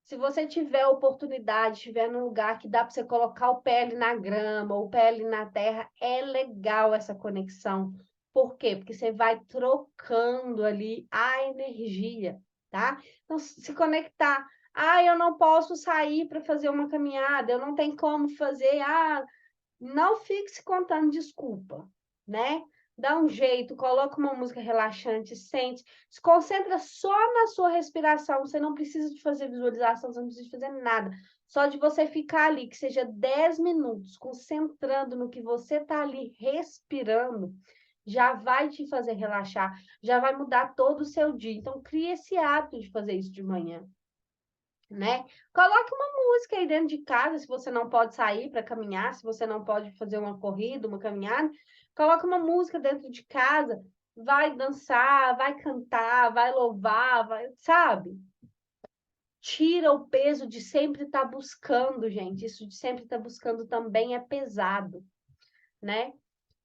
Se você tiver oportunidade, estiver num lugar que dá para você colocar o pé ali na grama, ou o pé ali na terra, é legal essa conexão. Por quê? Porque você vai trocando ali a energia, tá? Então, se conectar. Ah, eu não posso sair para fazer uma caminhada, eu não tenho como fazer. Ah, não fique se contando desculpa, né? Dá um jeito, coloca uma música relaxante, sente, se concentra só na sua respiração. Você não precisa de fazer visualização, você não precisa de fazer nada. Só de você ficar ali, que seja 10 minutos, concentrando no que você está ali respirando, já vai te fazer relaxar, já vai mudar todo o seu dia. Então, crie esse hábito de fazer isso de manhã, né? Coloque uma música aí dentro de casa, se você não pode sair para caminhar, se você não pode fazer uma corrida, uma caminhada, coloque uma música dentro de casa, vai dançar, vai cantar, vai louvar, vai, sabe? Tira o peso de sempre estar buscando, gente. Isso de sempre estar buscando também é pesado, né?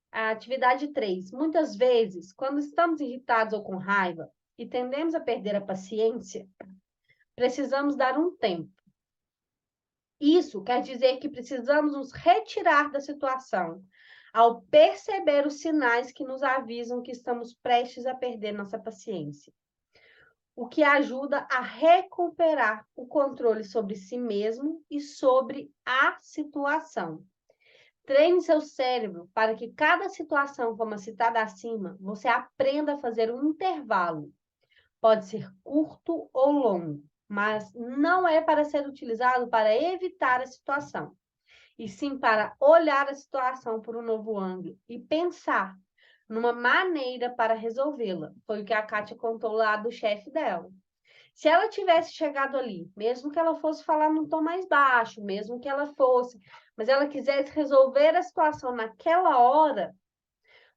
A atividade 3. Muitas vezes, quando estamos irritados ou com raiva e tendemos a perder a paciência, precisamos dar um tempo. Isso quer dizer que precisamos nos retirar da situação ao perceber os sinais que nos avisam que estamos prestes a perder nossa paciência, o que ajuda a recuperar o controle sobre si mesmo e sobre a situação. Treine seu cérebro para que cada situação, como a citada acima, você aprenda a fazer um intervalo. Pode ser curto ou longo, mas não é para ser utilizado para evitar a situação, e sim para olhar a situação por um novo ângulo e pensar numa maneira para resolvê-la. Foi o que a Kátia contou lá do chefe dela. Se ela tivesse chegado ali, mesmo que ela fosse falar num tom mais baixo, mesmo que ela fosse, mas ela quisesse resolver a situação naquela hora,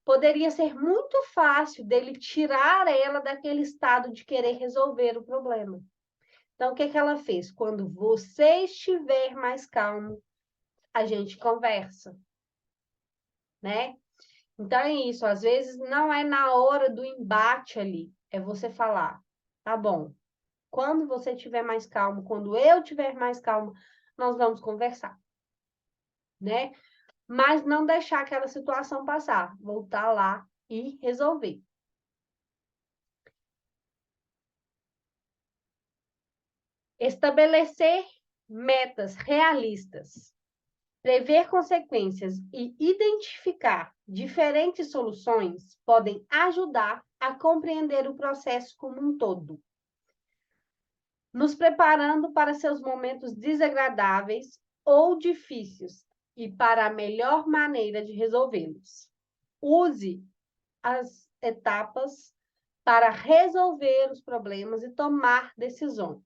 poderia ser muito fácil dele tirar ela daquele estado de querer resolver o problema. Então, o que ela fez? Quando você estiver mais calmo, a gente conversa, né? Então, é isso. Às vezes, não é na hora do embate ali. É você falar, tá bom, quando você estiver mais calmo, quando eu estiver mais calmo, nós vamos conversar, né? Mas não deixar aquela situação passar, voltar lá e resolver. Estabelecer metas realistas, prever consequências e identificar diferentes soluções podem ajudar a compreender o processo como um todo, nos preparando para seus momentos desagradáveis ou difíceis e para a melhor maneira de resolvê-los. Use as etapas para resolver os problemas e tomar decisões.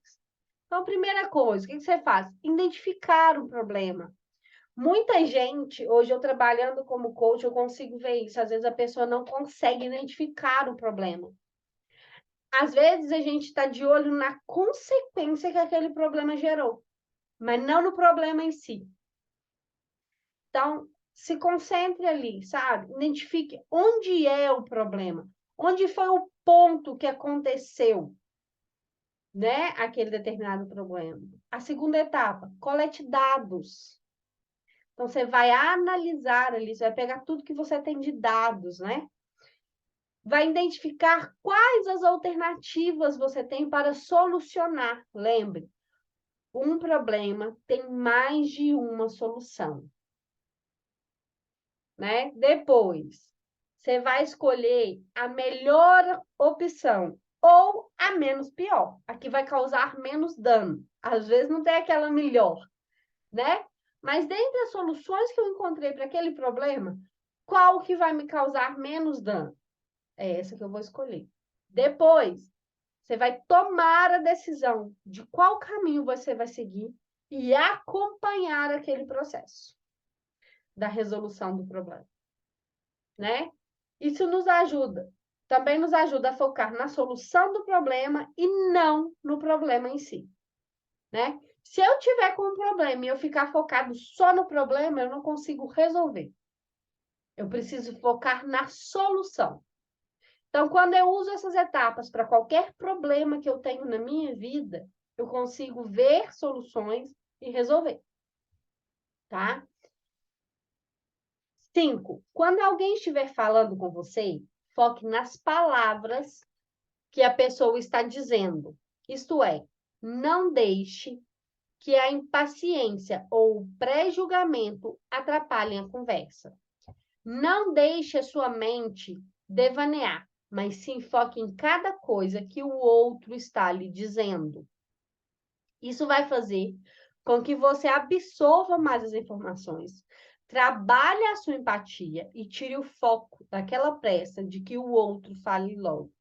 Então, primeira coisa, o que você faz? Identificar o problema. Muita gente, hoje eu trabalhando como coach, eu consigo ver isso. Às vezes a pessoa não consegue identificar o problema. Às vezes a gente está de olho na consequência que aquele problema gerou, mas não no problema em si. Então, se concentre ali, sabe? Identifique onde é o problema, onde foi o ponto que aconteceu, né? Aquele determinado problema. A segunda etapa, colete dados. Então, você vai analisar ali, você vai pegar tudo que você tem de dados, né? Vai identificar quais as alternativas você tem para solucionar. Lembre, um problema tem mais de uma solução, né? Depois, você vai escolher a melhor opção ou a menos pior, a que vai causar menos dano. Às vezes não tem aquela melhor, né? Mas dentre as soluções que eu encontrei para aquele problema, qual que vai me causar menos dano? É essa que eu vou escolher. Depois, você vai tomar a decisão de qual caminho você vai seguir e acompanhar aquele processo da resolução do problema, né? Isso nos ajuda. Também nos ajuda a focar na solução do problema e não no problema em si, né? Se eu tiver com um problema e eu ficar focado só no problema, eu não consigo resolver. Eu preciso focar na solução. Então, quando eu uso essas etapas para qualquer problema que eu tenho na minha vida, eu consigo ver soluções e resolver, tá? 5. Quando alguém estiver falando com você, foque nas palavras que a pessoa está dizendo. Isto é, não deixe que a impaciência ou o pré-julgamento atrapalhem a conversa. Não deixe a sua mente devanear, mas se enfoque em cada coisa que o outro está lhe dizendo. Isso vai fazer com que você absorva mais as informações, trabalhe a sua empatia e tire o foco daquela pressa de que o outro fale logo.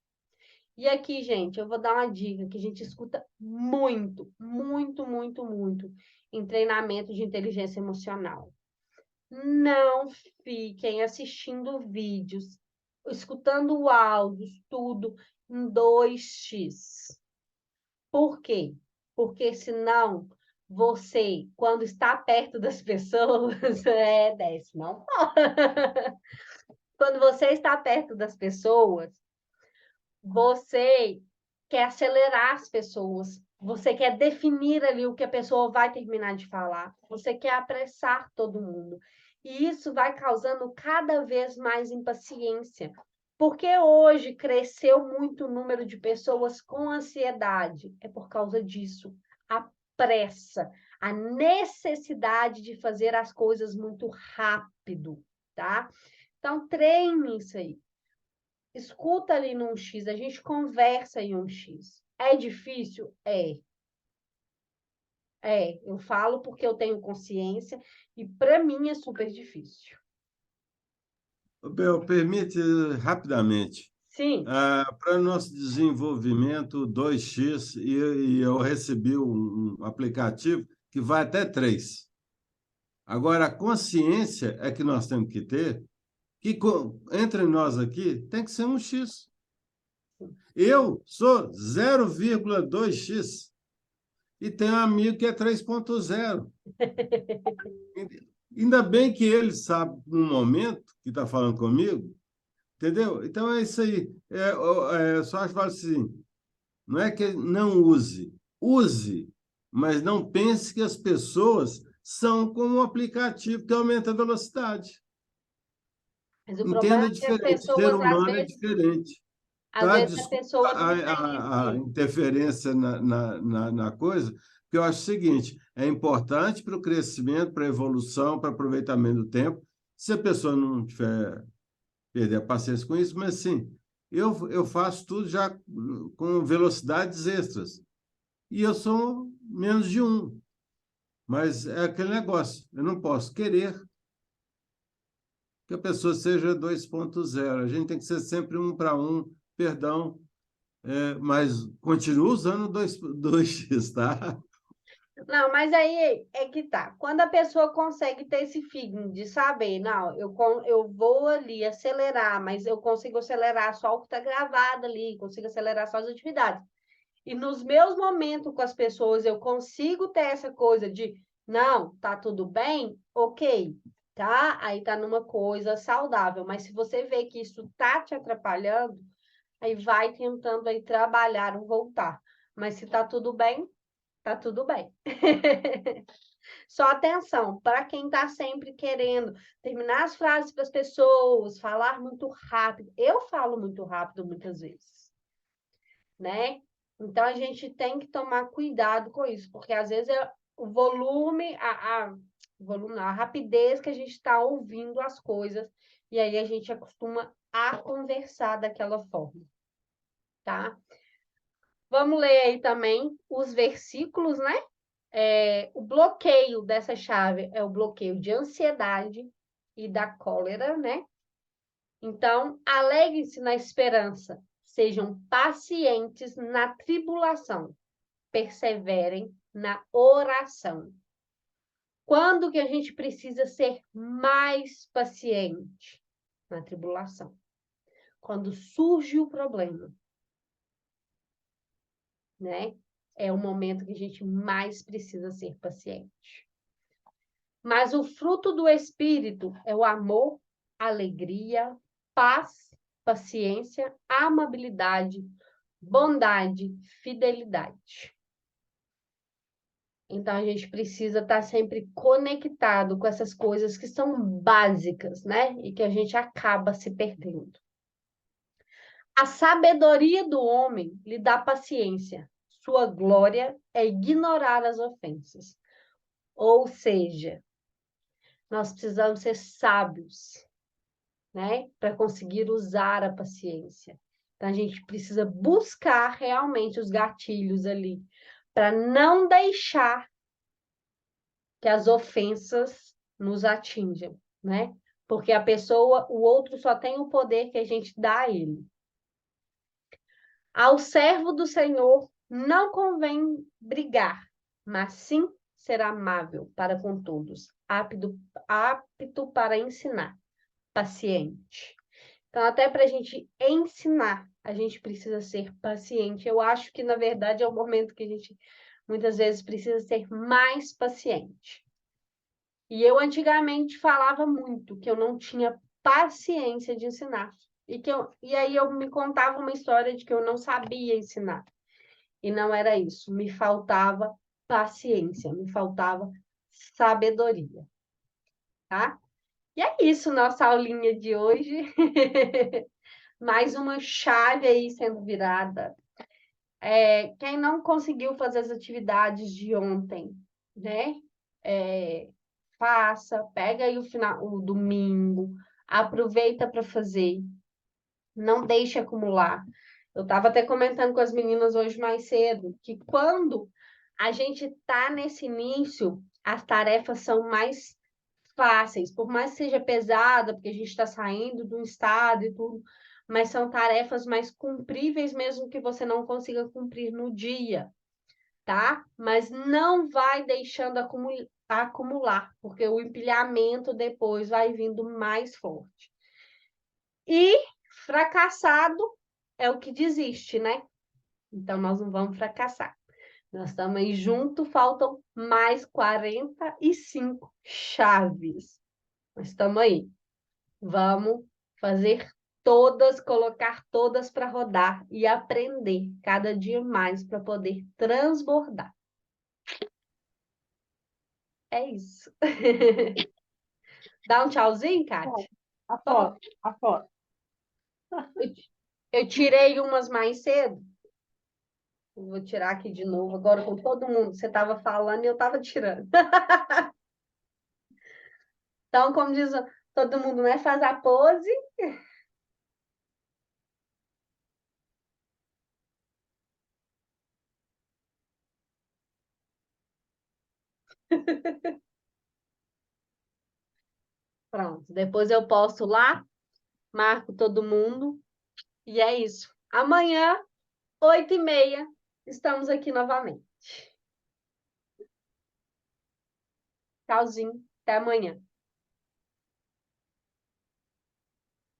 E aqui, gente, eu vou dar uma dica que a gente escuta muito, muito, muito, muito em treinamento de inteligência emocional. Não fiquem assistindo vídeos, escutando áudios, tudo em 2x. Por quê? Porque senão você, quando está perto das pessoas, desce, não. Quando você está perto das pessoas, você quer acelerar as pessoas, você quer definir ali o que a pessoa vai terminar de falar, você quer apressar todo mundo. E isso vai causando cada vez mais impaciência, porque hoje cresceu muito o número de pessoas com ansiedade. É por causa disso. A pressa, a necessidade de fazer as coisas muito rápido, tá? Então, treine isso aí. Escuta ali no 1x, a gente conversa em 1x. É difícil? É. Eu falo porque eu tenho consciência e para mim é super difícil. Bel, permite rapidamente. Sim. Para nosso desenvolvimento 2x, e eu recebi um aplicativo que vai até 3. Agora, a consciência é que nós temos que ter, que entre nós aqui tem que ser 1x. Eu sou 0,2x e tenho um amigo que é 3,0. Ainda bem que ele sabe no momento que está falando comigo, entendeu? Então é isso aí. Só acho que assim, não é que não use, use, Mas não pense que as pessoas são como um aplicativo que aumenta a velocidade. Mas o problema Entenda é que as diferente, o ser pessoas, humano é diferente. às Tá? vezes a Desculpa pessoa não a entende. interferência na coisa, porque eu acho o seguinte: é importante para o crescimento, para a evolução, para o aproveitamento do tempo, se a pessoa não tiver perder a paciência com isso, mas sim, eu faço tudo já com velocidades extras. E eu sou menos de um. Mas é aquele negócio, eu não posso querer que a pessoa seja 2.0. A gente tem que ser sempre 1 para 1, perdão, mas continuo usando 2x, tá? Não, mas aí é que tá. Quando a pessoa consegue ter esse feeling de saber, não, eu vou ali acelerar, mas eu consigo acelerar só o que está gravado ali, consigo acelerar só as atividades. E nos meus momentos com as pessoas, eu consigo ter essa coisa de, não, tá tudo bem, ok, tá? Aí tá numa coisa saudável. Mas se você vê que isso tá te atrapalhando, aí vai tentando aí trabalhar ou voltar. Mas se tá tudo bem, tá tudo bem. Só atenção, para quem está sempre querendo terminar as frases para as pessoas, falar muito rápido. Eu falo muito rápido muitas vezes, né? Então a gente tem que tomar cuidado com isso, porque às vezes é o volume, a rapidez que a gente está ouvindo as coisas, e aí a gente acostuma a conversar daquela forma, tá? Vamos ler aí também os versículos, né? O bloqueio dessa chave é o bloqueio de ansiedade e da cólera, né? Então, alegrem-se na esperança, sejam pacientes na tribulação, perseverem na oração. Quando que a gente precisa ser mais paciente? Na tribulação. Quando surge o problema, né? É o momento que a gente mais precisa ser paciente. Mas o fruto do Espírito é o amor, alegria, paz, paciência, amabilidade, bondade, fidelidade. Então, a gente precisa estar sempre conectado com essas coisas que são básicas, né? E que a gente acaba se perdendo. A sabedoria do homem lhe dá paciência. Sua glória é ignorar as ofensas. Ou seja, nós precisamos ser sábios, né? Para conseguir usar a paciência. Então, a gente precisa buscar realmente os gatilhos ali, para não deixar que as ofensas nos atinjam, né? Porque a pessoa, o outro só tem o poder que a gente dá a ele. Ao servo do Senhor não convém brigar, mas sim ser amável para com todos, apto para ensinar, paciente. Então, até para a gente ensinar, a gente precisa ser paciente. Eu acho que, na verdade, é o momento que a gente, muitas vezes, precisa ser mais paciente. E eu, antigamente, falava muito que eu não tinha paciência de ensinar. E aí eu me contava uma história de que eu não sabia ensinar. E não era isso. Me faltava paciência, me faltava sabedoria, tá? E é isso, nossa aulinha de hoje. Mais uma chave aí sendo virada. Quem não conseguiu fazer as atividades de ontem, né? Faça, pega aí o domingo, aproveita para fazer, não deixe acumular. Eu estava até comentando com as meninas hoje mais cedo que quando a gente está nesse início, as tarefas são mais fáceis, por mais que seja pesada, porque a gente está saindo de um estado e tudo, mas são tarefas mais cumpríveis mesmo que você não consiga cumprir no dia, tá? Mas não vai deixando acumular, porque o empilhamento depois vai vindo mais forte. E fracassado é o que desiste, né? Então, nós não vamos fracassar. Nós estamos aí juntos, faltam mais 45 chaves. Nós estamos aí. Vamos fazer todas, colocar todas para rodar e aprender cada dia mais para poder transbordar. É isso. Dá um tchauzinho, Kátia? A foto, a foto. Eu tirei umas mais cedo. Vou tirar aqui de novo, agora com todo mundo. Você estava falando e eu estava tirando. Então, como diz todo mundo, né? Faz a pose. Pronto. Depois eu posto lá, marco todo mundo. E é isso. Amanhã, 8h30, estamos aqui novamente. Tchauzinho. Até amanhã.